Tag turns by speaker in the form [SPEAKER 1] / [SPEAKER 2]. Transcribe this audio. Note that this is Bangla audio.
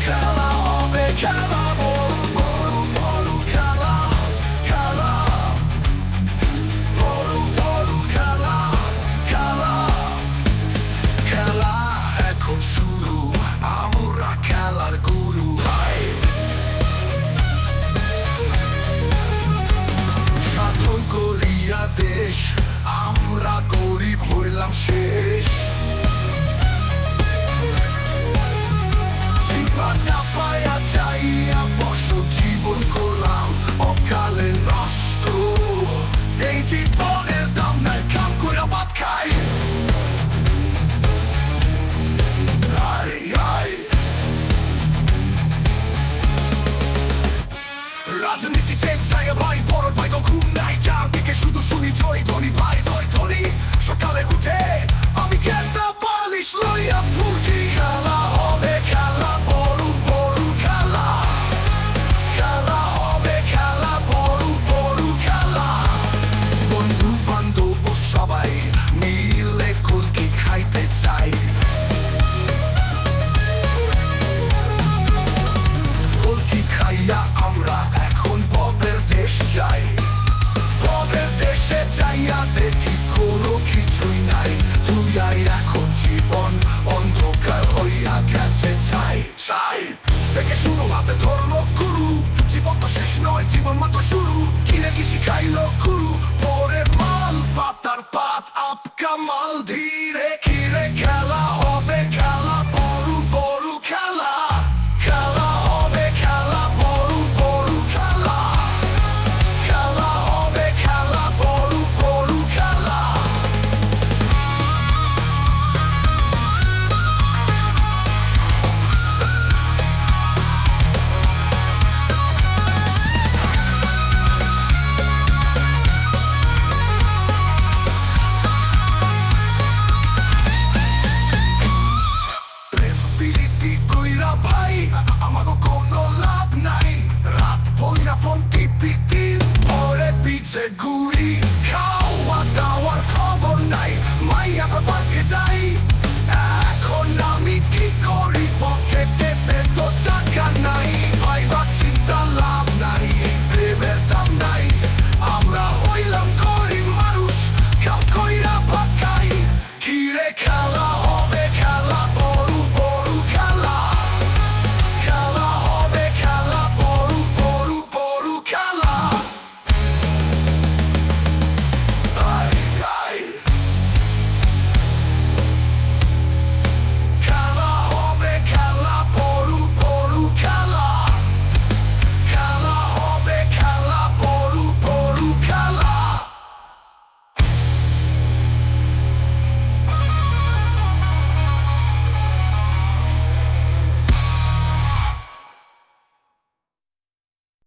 [SPEAKER 1] খেলা হবে খেলা, বড় বড় বড় খেলা, খেলা বড় বড় খেলা, খেলা খেলা এখন শুরু, আমরা খেলার গুরু। শাসন করিয়া দেশ, আমরা গরিব হইলাম শেষ। চাপায়া চাইয়া বর্ষ জীবন করলাম অকালে নষ্ট। এই জীবনের দাম নাই, কাম করে ভাত খাই। রাজনীতিতে চাইয়া ভাই বড় ভাই তো ঘুম নাই, চারদিকে শুধু শুনি জয় ধনী ভাই জয় ধনী। সকালে উঠে আমি খেলতে পালিশ লইয়া ফুটি। খেলা হবে খেলা, বড় বড় খেলা, খেলা হবে খেলা, বড় বড় খেলা। বন্ধু বান্ধব সবাই মিলে কলকি খাইতে চাই। কলকি খাইয়া আমরা এখন ববের দেশ যাই। ববের দেশে যাইয়া দেখি কোনো কিছুই নাই।